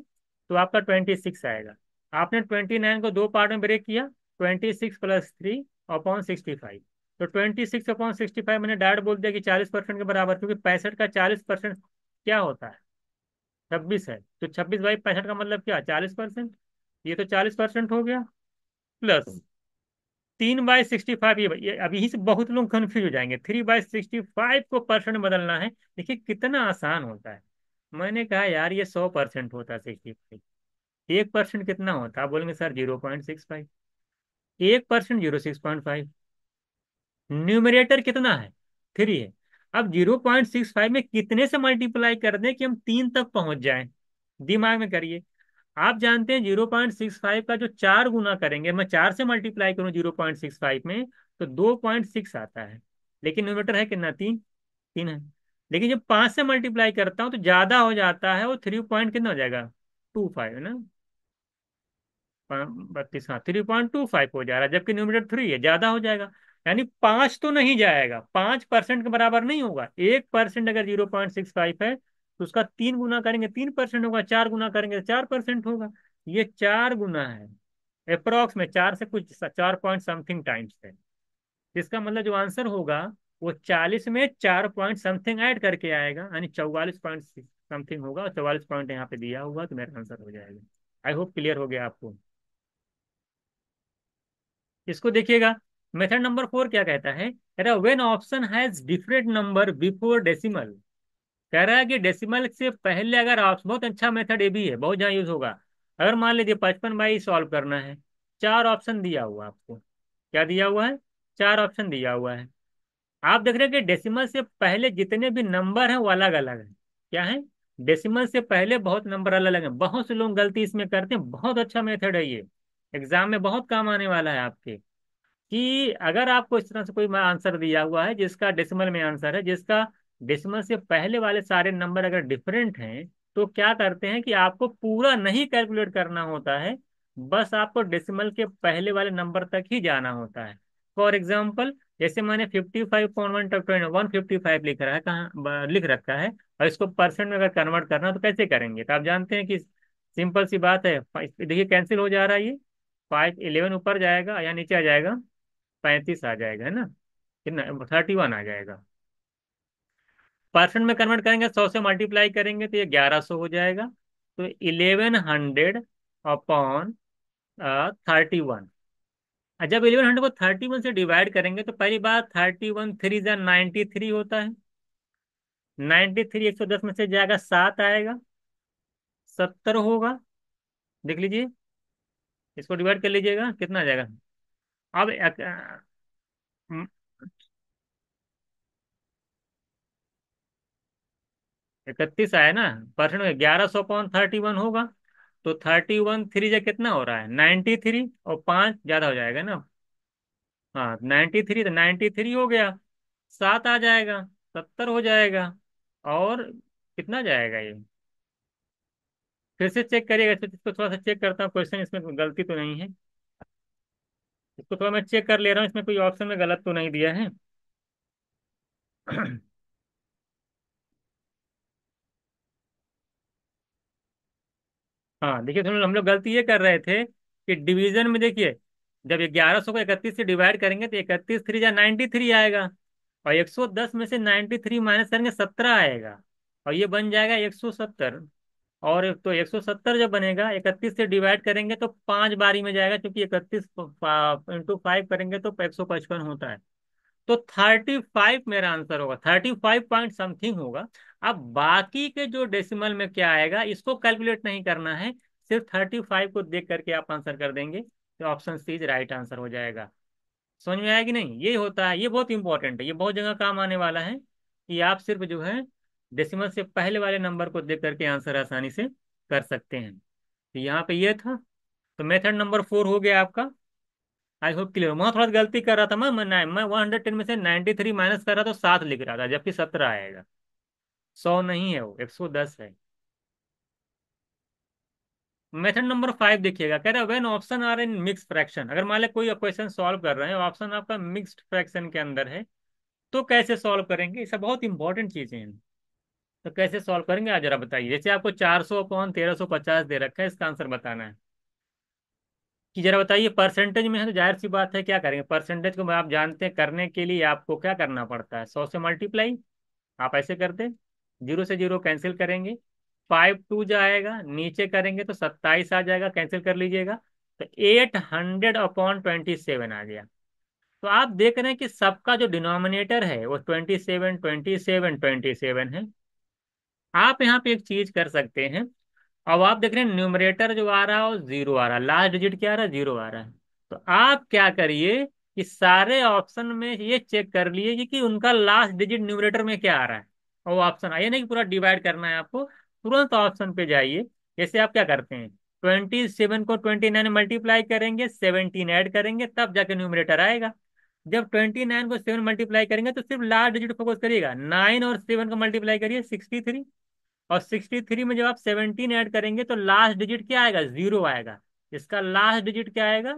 तो आपका 26 आएगा। आपने 29 को दो पार्ट में ब्रेक किया, 26 + 3/65। तो 26/65 मैंने डायरेक्ट बोल दिया कि 40% के बराबर, क्योंकि 65 का 40% क्या होता है, 26 है। तो 26/65 का मतलब क्या, 40%। ये तो 40% हो गया, प्लस 3/65। ये अब यही से बहुत लोग कंफ्यूज हो जाएंगे। 3/65 को परसेंट बदलना है, देखिए कितना आसान होता है। मैंने कहा यार ये 100% होता है 65। 1% कितना होता है, आप बोलेंगे सर 0.65। 1% 0.6 न्यूमरेटर कितना है, 3 है। अब 0.65 में कितने से मल्टीप्लाई कर दें कि हम 3 तक पहुंच जाएं, दिमाग में करिए। आप जानते हैं 0.65 का जो 4 गुना करेंगे, मैं 4 से मल्टीप्लाई करूं 0.65 में, तो 2.6 आता है। लेकिन न्यूमरेटर है कितना, 3। 3 है। लेकिन जब 5 से मल्टीप्लाई करता हूं तो ज्यादा हो जाता है, वो 3 पॉइंट कितना हो जाएगा, 25 है ना। 32, हाँ 3.25 हो जा रहा है, जबकि न्यूमरेटर 3 है, ज्यादा हो जाएगा। यानी 5 तो नहीं जाएगा, 5% के बराबर नहीं होगा। 1% अगर 0.65 है तो उसका 3 गुना करेंगे 3% होगा, 4 गुना करेंगे तो 4% होगा। ये 4 गुना है, अप्रोक्स में 4 से कुछ 4 पॉइंट समथिंग टाइम्स है। इसका मतलब जो आंसर होगा वो 40 में 4 पॉइंट समथिंग ऐड करके आएगा, यानी 44 पॉइंट समथिंग होगा, और 44 पॉइंट यहाँ पे दिया हुआ, तो मेरा आंसर हो जाएगा। आई होप क्लियर हो गया आपको। इसको देखिएगा, मेथड नंबर 4 क्या कहता है, कह रहा है when option has different number before decimal. कह रहा है कि डेसिमल से पहले अगर आप, बहुत अच्छा मेथड ये भी है, बहुत जहाँ यूज होगा। अगर मान लीजिए 55 सॉल्व करना है, चार ऑप्शन दिया हुआ आपको, क्या दिया हुआ है, चार ऑप्शन दिया हुआ है। आप देख रहे हैं कि डेसिमल से पहले जितने भी नंबर हैं वो अलग अलग हैं। क्या है, डेसिमल से पहले बहुत नंबर अलग अलग हैं। बहुत से लोग गलती इसमें करते हैं, बहुत अच्छा मेथड है ये, एग्जाम में बहुत काम आने वाला है आपके। कि अगर आपको इस तरह से कोई आंसर दिया हुआ है जिसका डेसिमल में आंसर है, जिसका डेसिमल से पहले वाले सारे नंबर अगर डिफरेंट हैं, तो क्या करते हैं कि आपको पूरा नहीं कैलकुलेट करना होता है, बस आपको डेसिमल के पहले वाले नंबर तक ही जाना होता है। फॉर एग्जाम्पल, जैसे मैंने 55.1 लिख रहा है, कहाँ लिख रखा है, और इसको परसेंट में अगर कन्वर्ट करना है, तो कैसे करेंगे, तो आप जानते हैं कि सिंपल सी बात है। देखिए कैंसिल हो जा रहा है ये, 5 11 ऊपर जाएगा या नीचे आ जाएगा, 35 आ जाएगा, है ना, कितना 31 आ जाएगा। परसेंट में कन्वर्ट करेंगे, 100 से मल्टीप्लाई करेंगे तो ये 1100 हो जाएगा। तो 1100/31। जब 1100 को 31 से डिवाइड करेंगे तो पहली बात, 31 3 93 होता है। 93 110 में से जाएगा, 7 आएगा, 70 होगा। देख लीजिए, इसको डिवाइड कर लीजिएगा, कितना आ जाएगा। अब 31 आया ना, परसेंट में 1100/31 होगा। तो 31 3 जा कितना हो रहा है, 93, और 5 ज्यादा हो जाएगा ना। हाँ 93, तो 93 हो गया, 7 आ जाएगा, 70 हो जाएगा। और कितना जाएगा ये, फिर से चेक करिएगा इसको थोड़ा सा चेक करता हूँ, क्वेश्चन इसमें कोई गलती तो नहीं है। इसको थोड़ा मैं चेक कर ले रहा हूँ, इसमें कोई ऑप्शन में गलत तो नहीं दिया है। हाँ देखिए, हम लोग गलती ये कर रहे थे कि डिवीजन में देखिए, जब 1100 को 31 से डिवाइड करेंगे तो 31 3 जा 93 आएगा, और 110 में से 93 माइनस करेंगे 17 आएगा, और ये बन जाएगा 170। और तो 170 जब बनेगा, 31 से डिवाइड करेंगे तो 5 बारी में जाएगा, क्योंकि 31 × 5 करेंगे तो 155 होता है। तो 35 मेरा आंसर होगा, 35 पॉइंट समथिंग होगा। अब बाकी के जो डेसिमल में क्या आएगा इसको कैलकुलेट नहीं करना है, सिर्फ 35 को देख करके आप आंसर कर देंगे, तो option C is right answer हो जाएगा। समझ में आया कि नहीं, ये होता है, ये बहुत इंपॉर्टेंट है, ये बहुत जगह काम आने वाला है, कि आप सिर्फ जो है डेसिमल से पहले वाले नंबर को देख करके आंसर आसानी से कर सकते हैं। तो यहाँ पे ये था। तो मेथड नंबर 4 हो गया आपका। I hope clear. वहाँ थोड़ा गलती कर रहा था मैं 110 में से 93 माइनस कर रहा था तो 7 लिख रहा था, जबकि 17 आएगा। 100 नहीं है, वो 110 है। मेथड नंबर 5 देखिएगा, कह रहा है when option are in mix fraction. अगर मान लें कोई क्वेश्चन सॉल्व कर रहे हैं, ऑप्शन आपका मिक्स्ड फ्रैक्शन के अंदर है, तो कैसे सॉल्व करेंगे? ये सब बहुत इंपॉर्टेंट चीजें हैं। तो कैसे सॉल्व करेंगे आज जरा बताइए। जैसे आपको 400/1350 दे रखा है, इसका आंसर बताना है। कि जरा बताइए, परसेंटेज में है तो जाहिर सी बात है क्या करेंगे, परसेंटेज को आप जानते हैं करने के लिए आपको क्या करना पड़ता है, 100 से मल्टीप्लाई। आप ऐसे करते, जीरो से जीरो कैंसिल करेंगे, 5 2 जाएगा, नीचे करेंगे तो 27 आ जाएगा, कैंसिल कर लीजिएगा। तो 800/27 आ गया। तो आप देख रहे हैं कि सबका जो डिनोमिनेटर है वो 27 27 27 है। आप यहाँ पे एक चीज कर सकते हैं। अब आप देख रहे हैं न्यूमरेटर जो आ रहा है वो जीरो आ रहा है, लास्ट डिजिट क्या आ रहा है, जीरो आ रहा है। तो आप क्या करिए कि सारे ऑप्शन में ये चेक कर लिए कि उनका लास्ट डिजिट न्यूमरेटर में क्या आ रहा है। और वो ऑप्शन आइए नहीं कि पूरा डिवाइड करना है आपको, तुरंत ऑप्शन पे जाइए। जैसे आप क्या करते हैं, 27 को 29 मल्टीप्लाई करेंगे, 17 ऐड करेंगे, तब जाके न्यूमरेटर आएगा। जब 29 को 7 मल्टीप्लाई करेंगे तो सिर्फ लास्ट डिजिट फोकस करिएगा, 9 और 7 को मल्टीप्लाई करिए, 63। और 63 में जब आप 17 ऐड करेंगे तो लास्ट डिजिट क्या आएगा, जीरो आएगा। इसका लास्ट डिजिट क्या आएगा,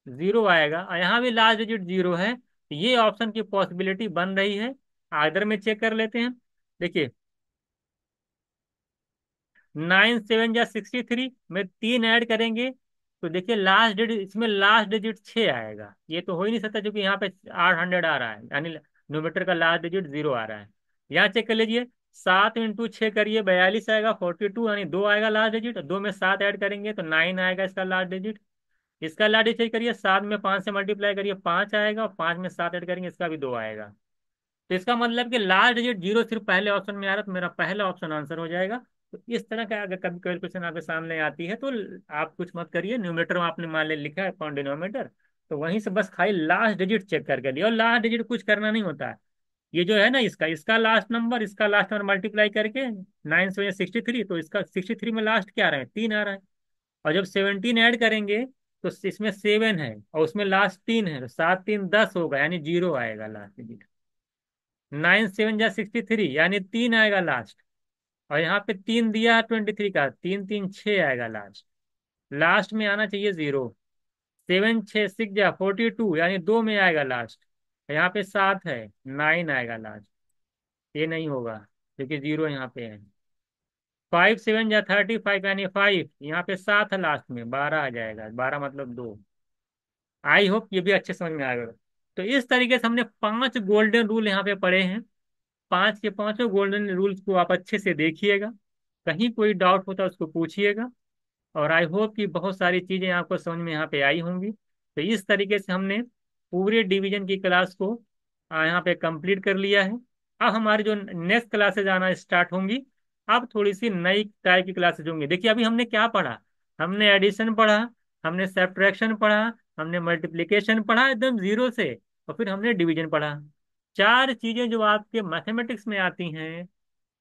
जीरो आएगा। और यहाँ भी लास्ट डिजिट जीरो है, तो ये ऑप्शन की पॉसिबिलिटी बन रही है। आदर में चेक कर लेते हैं। देखिए, 9 7 या 63 में तीन ऐड करेंगे तो देखिए लास्ट डिजिट, इसमें लास्ट डिजिट 6 आएगा। ये तो हो ही नहीं सकता क्योंकि यहाँ पे 800 आ रहा है, यानी नोमीटर का लास्ट डिजिट जीरो आ रहा है। यहाँ चेक कर लीजिए, 7 × 6 करिए, 42 आएगा, 42 यानी दो आएगा लास्ट डिजिट। दो में सात ऐड करेंगे तो 9 आएगा इसका लास्ट डिजिट। इसका लास्ट डिजिट करिए, 7 में 5 से मल्टीप्लाई करिए, 5 आएगा, और 5 में 7 ऐड करेंगे, इसका भी दो आएगा। तो इसका मतलब कि लास्ट डिजिट जीरो सिर्फ पहले ऑप्शन में आ रहा है, तो मेरा पहला ऑप्शन आंसर हो जाएगा। तो इस तरह का अगर कभी कैलकुलेशन आपके सामने आती है तो आप कुछ मत करिए, न्यूमरेटर में आपने मान ले लिखा है अपॉन डिनोमिनेटर, तो वहीं से बस खाली लास्ट डिजिट चेक करके लिए, और लास्ट डिजिट कुछ करना नहीं होता है। ये जो है ना, इसका इसका लास्ट नंबर, इसका लास्ट नंबर मल्टीप्लाई करके 9 से 63, तो इसका 63 में लास्ट क्या आ रहा है, 3 आ रहा है। और जब 17 ऐड करेंगे तो इसमें 7 है और उसमें लास्ट 3 है, तो 7 3 10 होगा, यानी जीरो आएगा लास्ट डिजिट। 9 7 या 63 यानी 3 आएगा लास्ट। और यहाँ पे 3 दिया है 23 का, 3 3 6 आएगा लास्ट। लास्ट में आना चाहिए जीरो। 7 6 6 या 42 यानी दो में आएगा लास्ट। यहाँ पे 7 है, 9 आएगा लास्ट। ये नहीं होगा क्योंकि जीरो यहाँ पे है। 5 7 या 35 यानी 5, यहाँ पे 7 है लास्ट में, 12 आ जाएगा, 12 मतलब दो। आई होप ये भी अच्छे समझ में आएगा। तो इस तरीके से हमने 5 गोल्डन रूल यहाँ पे पढ़े हैं। पांच के पांचों गोल्डन रूल्स को आप अच्छे से देखिएगा, कहीं कोई डाउट होता है उसको पूछिएगा। और आई होप कि बहुत सारी चीजें आपको समझ में यहाँ पे आई होंगी। तो इस तरीके से हमने पूरे डिवीजन की क्लास को यहाँ पे कंप्लीट कर लिया है। अब हमारी जो नेक्स्ट क्लासेज आना स्टार्ट होंगी, अब थोड़ी सी नई टाइप की क्लासेज होंगी। देखिए अभी हमने क्या पढ़ा, हमने एडिशन पढ़ा, हमने सब्ट्रैक्शन पढ़ा, हमने मल्टीप्लिकेशन पढ़ा एकदम जीरो से, और फिर हमने डिवीजन पढ़ा। चार चीजें जो आपके मैथमेटिक्स में आती हैं,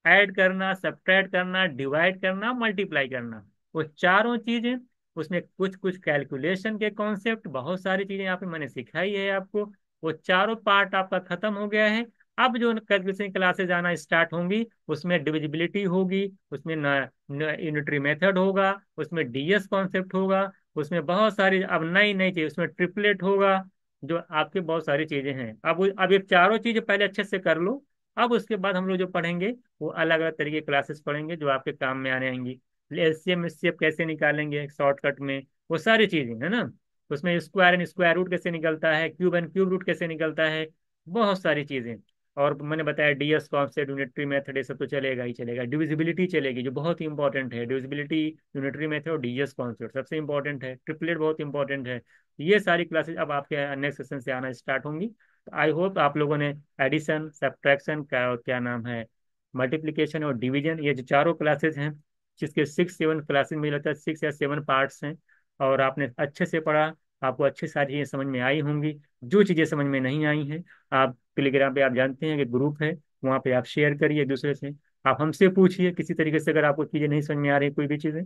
ऐड करना, सब्ट्रैक्ट करना, डिवाइड करना, मल्टीप्लाई करना, वो चारों चीजें, उसमें कुछ कुछ कैलकुलेशन के कॉन्सेप्ट, बहुत सारी चीजें यहाँ पे मैंने सिखाई है आपको। वो चारों पार्ट आपका खत्म हो गया है। अब जो कैलकुलेशन क्लासेज आना स्टार्ट होंगी, उसमें डिविजिबिलिटी होगी, उसमें यूनिटरी मेथड होगा, उसमें डीएस कॉन्सेप्ट होगा, उसमें बहुत सारी अब नई नई चीज, उसमें ट्रिपलेट होगा, जो आपके बहुत सारी चीजें हैं। अब ये चारों चीजें पहले अच्छे से कर लो। अब उसके बाद हम लोग जो पढ़ेंगे वो अलग अलग तरीके की क्लासेस पढ़ेंगे जो आपके काम में आने आएंगी। एलसीएम एचसीएफ कैसे निकालेंगे शॉर्टकट में, वो सारी चीजें है ना। उसमें स्क्वायर एंड स्क्वायर रूट कैसे निकलता है, क्यूब एंड क्यूब रूट कैसे निकलता है, बहुत सारी चीजें। और मैंने बताया डीएस कॉन्सेप्ट, यूनिटरी मेथड, ये सब तो चलेगा ही चलेगा। डिविजिबिलिटी चलेगी जो बहुत ही इंपॉर्टेंट है, डिविजिबिलिटी, यूनिटरी मेथड और डीएस कॉन्सेप्ट सबसे इंपॉर्टेंट है। ट्रिपलेट बहुत इंपॉर्टेंट है। ये सारी क्लासेस अब आपके नेक्स्ट सेशन से आना स्टार्ट होंगी। आई होप आप लोगों ने एडिशन, सब्ट्रैक्शन का और क्या नाम है, मल्टीप्लिकेशन और डिवीजन, ये जो चारों क्लासेस हैं, जिसके 6 7 क्लासेस में लगता है 6 या 7 पार्ट्स हैं, और आपने अच्छे से पढ़ा। आपको अच्छी सारी चीजें समझ में आई होंगी। जो चीजें समझ में नहीं आई हैं, आप टेलीग्राम पे आप जानते हैं कि ग्रुप है, वहाँ पे आप शेयर करिए एक दूसरे से। आप हमसे पूछिए किसी तरीके से, अगर आपको चीज़ें नहीं समझ में आ रही, कोई भी चीज़ें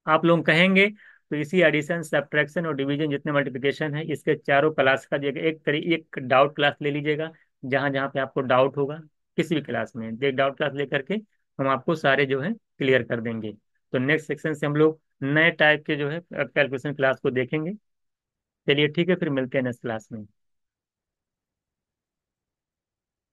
आप लोग कहेंगे तो इसी एडिशन सब्ट्रैक्शन और डिवीजन जितने मल्टीप्लिकेशन है इसके चारों क्लास का जगह एक डाउट क्लास ले लीजिएगा। जहाँ जहाँ पे आपको डाउट होगा किसी भी क्लास में, एक डाउट क्लास लेकर के हम आपको सारे जो है क्लियर कर देंगे। तो नेक्स्ट सेक्शन से हम लोग नए टाइप के जो है कैलकुलेशन क्लास को देखेंगे। चलिए ठीक है, फिर मिलते हैं नेक्स्ट क्लास में।